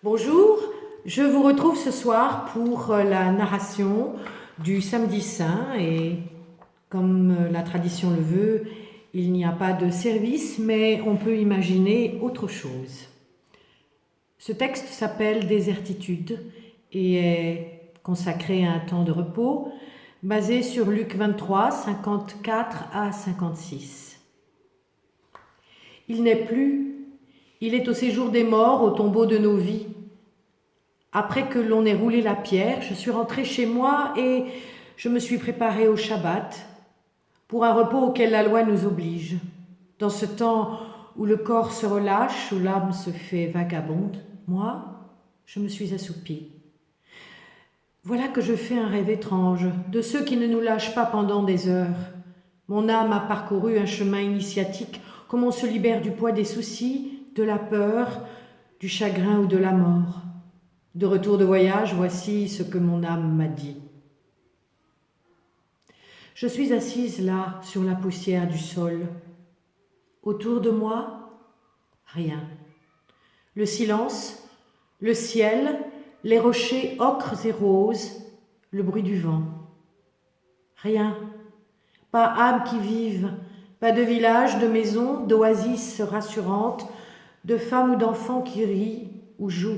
Bonjour, je vous retrouve ce soir pour la narration du Samedi Saint et comme la tradition le veut, il n'y a pas de service mais on peut imaginer autre chose. Ce texte s'appelle Désertitude et est consacré à un temps de repos basé sur Luc 23, 54 à 56. Il n'est plus, il est au séjour des morts, au tombeau de nos vies. Après que l'on ait roulé la pierre, je suis rentrée chez moi et je me suis préparée au Shabbat, pour un repos auquel la loi nous oblige. Dans ce temps où le corps se relâche, où l'âme se fait vagabonde, moi, je me suis assoupie. Voilà que je fais un rêve étrange, de ceux qui ne nous lâchent pas pendant des heures. Mon âme a parcouru un chemin initiatique, comme on se libère du poids des soucis, de la peur, du chagrin ou de la mort. De retour de voyage, voici ce que mon âme m'a dit. Je suis assise là, sur la poussière du sol. Autour de moi, rien. Le silence, le ciel, les rochers ocres et roses, le bruit du vent. Rien. Pas âme qui vive, pas de village, de maison, d'oasis rassurante, de femmes ou d'enfants qui rient ou jouent.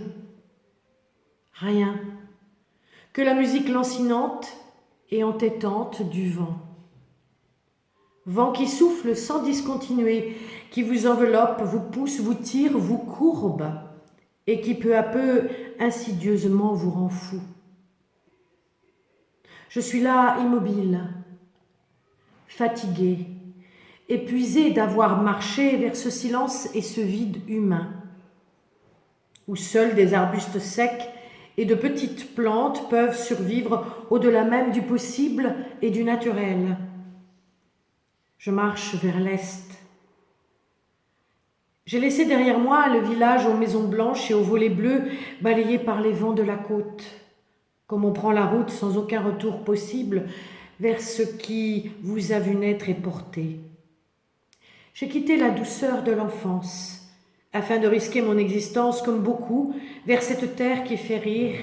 Rien. Que la musique lancinante et entêtante du vent. Vent qui souffle sans discontinuer, qui vous enveloppe, vous pousse, vous tire, vous courbe, et qui peu à peu, insidieusement, vous rend fou. Je suis là, immobile, fatiguée, épuisée d'avoir marché vers ce silence et ce vide humain, où seuls des arbustes secs et de petites plantes peuvent survivre au-delà même du possible et du naturel. Je marche vers l'est. J'ai laissé derrière moi le village aux maisons blanches et aux volets bleus balayés par les vents de la côte, comme on prend la route sans aucun retour possible vers ce qui vous a vu naître et porter. J'ai quitté la douceur de l'enfance, afin de risquer mon existence comme beaucoup, vers cette terre qui fait rire,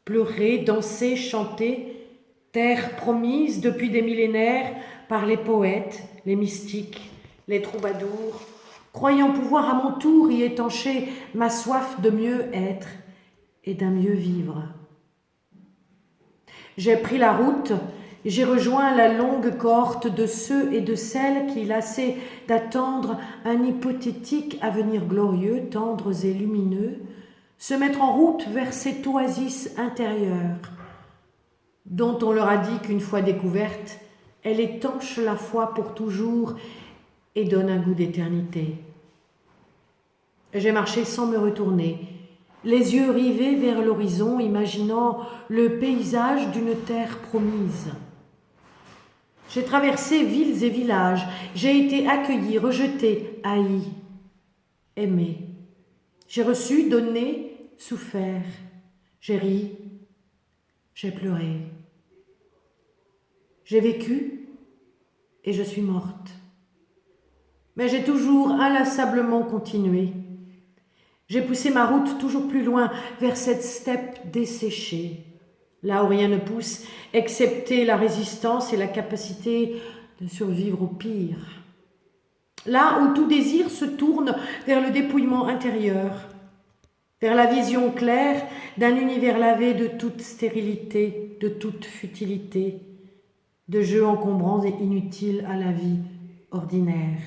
pleurer, danser, chanter, terre promise depuis des millénaires par les poètes, les mystiques, les troubadours, croyant pouvoir à mon tour y étancher ma soif de mieux être et d'un mieux vivre. J'ai pris la route, j'ai rejoint la longue cohorte de ceux et de celles qui, lassés d'attendre un hypothétique avenir glorieux, tendres et lumineux, se mettent en route vers cette oasis intérieure, dont on leur a dit qu'une fois découverte, elle étanche la foi pour toujours et donne un goût d'éternité. J'ai marché sans me retourner, les yeux rivés vers l'horizon, imaginant le paysage d'une terre promise. J'ai traversé villes et villages, j'ai été accueilli, rejeté, haï, aimé. J'ai reçu, donné, souffert. J'ai ri, j'ai pleuré. J'ai vécu et je suis morte. Mais j'ai toujours inlassablement continué. J'ai poussé ma route toujours plus loin vers cette steppe desséchée, là où rien ne pousse, excepté la résistance et la capacité de survivre au pire. Là où tout désir se tourne vers le dépouillement intérieur, vers la vision claire d'un univers lavé de toute stérilité, de toute futilité, de jeux encombrants et inutiles à la vie ordinaire.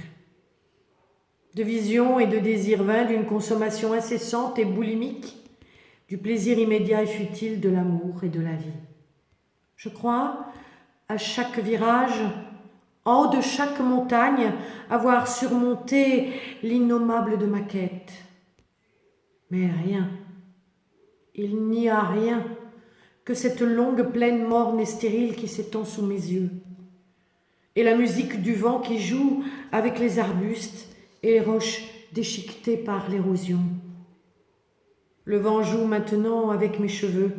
De visions et de désirs vains, d'une consommation incessante et boulimique, du plaisir immédiat et futile de l'amour et de la vie. Je crois, à chaque virage, en haut de chaque montagne, avoir surmonté l'innommable de ma quête. Mais rien, il n'y a rien que cette longue plaine morne et stérile qui s'étend sous mes yeux, et la musique du vent qui joue avec les arbustes et les roches déchiquetées par l'érosion. Le vent joue maintenant avec mes cheveux.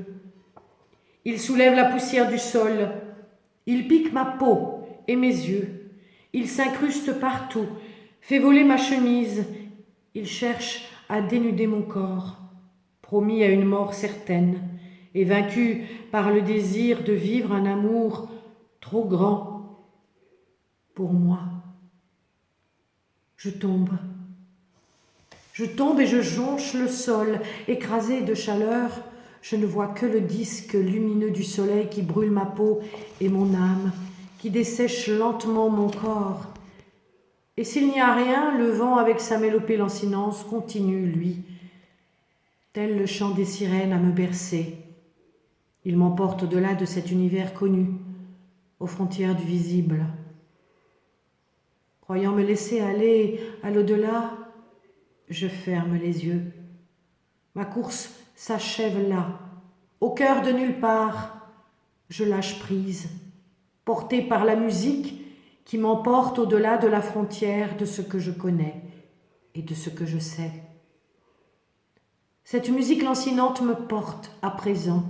Il soulève la poussière du sol. Il pique ma peau et mes yeux. Il s'incruste partout, fait voler ma chemise. Il cherche à dénuder mon corps, promis à une mort certaine, et vaincu par le désir de vivre un amour trop grand pour moi. Je tombe et je jonche le sol, écrasé de chaleur. Je ne vois que le disque lumineux du soleil qui brûle ma peau et mon âme, qui dessèche lentement mon corps. Et s'il n'y a rien, le vent avec sa mélopée lancinante continue, lui, tel le chant des sirènes à me bercer. Il m'emporte au-delà de cet univers connu, aux frontières du visible. Croyant me laisser aller à l'au-delà, je ferme les yeux. Ma course s'achève là, au cœur de nulle part. Je lâche prise, portée par la musique qui m'emporte au-delà de la frontière de ce que je connais et de ce que je sais. Cette musique lancinante me porte à présent,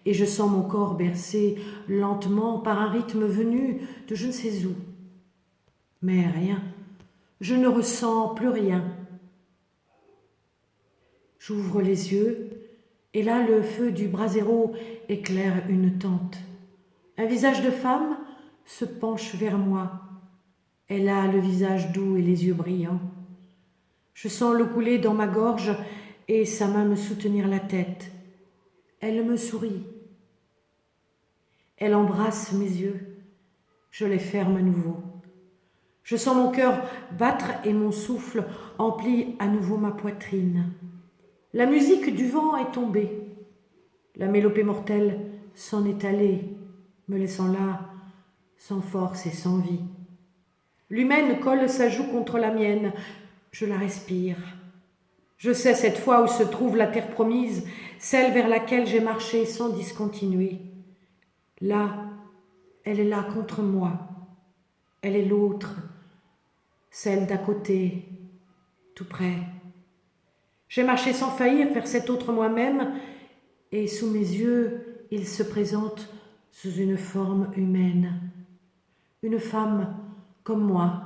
et je sens mon corps bercé lentement par un rythme venu de je ne sais où. Mais rien, je ne ressens plus rien. J'ouvre les yeux, et là le feu du brasero éclaire une tente. Un visage de femme se penche vers moi. Elle a le visage doux et les yeux brillants. Je sens l'eau couler dans ma gorge et sa main me soutenir la tête. Elle me sourit. Elle embrasse mes yeux. Je les ferme à nouveau. Je sens mon cœur battre et mon souffle emplit à nouveau ma poitrine. La musique du vent est tombée. La mélopée mortelle s'en est allée, me laissant là, sans force et sans vie. L'humaine colle sa joue contre la mienne. Je la respire. Je sais cette fois où se trouve la terre promise, celle vers laquelle j'ai marché sans discontinuer. Là, elle est là contre moi. Elle est l'autre, celle d'à côté, tout près. J'ai marché sans faillir vers cet autre moi-même, et sous mes yeux, il se présente sous une forme humaine. Une femme comme moi,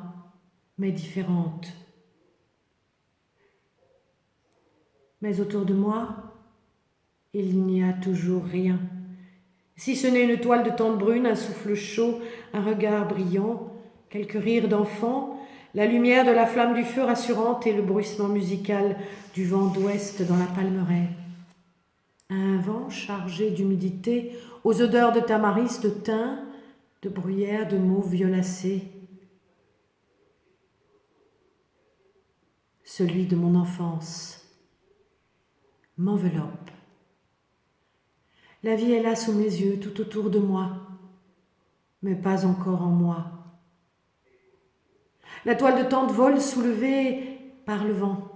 mais différente. Mais autour de moi, il n'y a toujours rien. Si ce n'est une toile de tente brune, un souffle chaud, un regard brillant, quelques rires d'enfants, la lumière de la flamme du feu rassurante et le bruissement musical du vent d'ouest dans la palmeraie. Un vent chargé d'humidité, aux odeurs de tamaris, de thym, de bruyère, de mauve violacé. Celui de mon enfance m'enveloppe. La vie est là sous mes yeux, tout autour de moi, mais pas encore en moi. La toile de tente vole soulevée par le vent.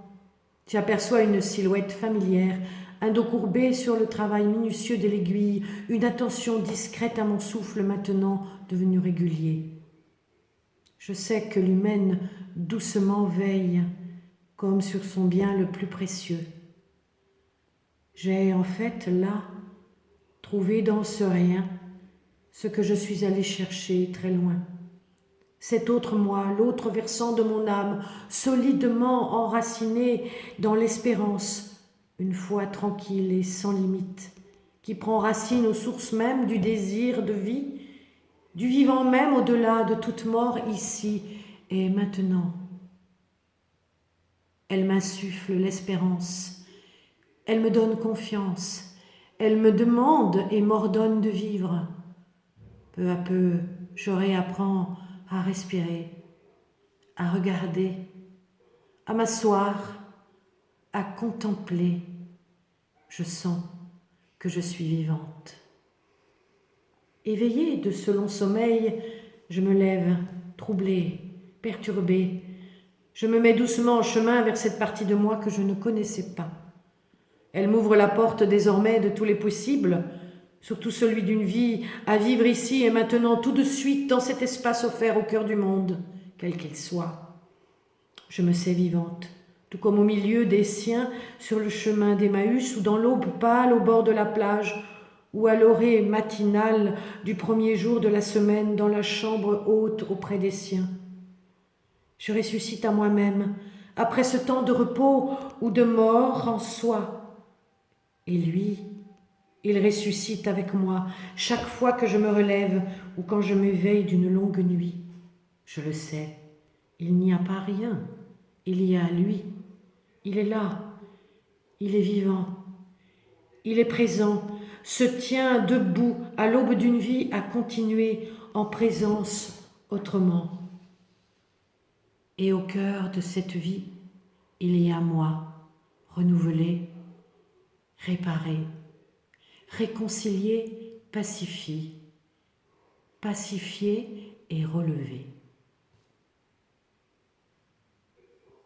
J'aperçois une silhouette familière, un dos courbé sur le travail minutieux de l'aiguille, une attention discrète à mon souffle maintenant devenu régulier. Je sais que l'humaine doucement veille, comme sur son bien le plus précieux. J'ai en fait là trouvé dans ce rien ce que je suis allée chercher très loin. Cet autre moi, l'autre versant de mon âme, solidement enraciné dans l'espérance, une foi tranquille et sans limite, qui prend racine aux sources mêmes du désir de vie, du vivant même au-delà de toute mort ici et maintenant. Elle m'insuffle l'espérance, elle me donne confiance, elle me demande et m'ordonne de vivre. Peu à peu, je réapprends à respirer, à regarder, à m'asseoir, à contempler. Je sens que je suis vivante. Éveillée de ce long sommeil, je me lève, troublée, perturbée. Je me mets doucement en chemin vers cette partie de moi que je ne connaissais pas. Elle m'ouvre la porte désormais de tous les possibles, surtout celui d'une vie à vivre ici et maintenant, tout de suite, dans cet espace offert au cœur du monde, quel qu'il soit. Je me sais vivante, tout comme au milieu des siens, sur le chemin d'Emmaüs, ou dans l'aube pâle au bord de la plage, ou à l'orée matinale du premier jour de la semaine, dans la chambre haute auprès des siens. Je ressuscite à moi-même, après ce temps de repos ou de mort en soi. Et lui, il ressuscite avec moi chaque fois que je me relève ou quand je m'éveille d'une longue nuit. Je le sais, il n'y a pas rien, il y a lui. Il est là, il est vivant, il est présent, se tient debout à l'aube d'une vie à continuer en présence autrement. Et au cœur de cette vie, il y a moi, renouvelé, réparé, réconcilié, pacifié et relevé.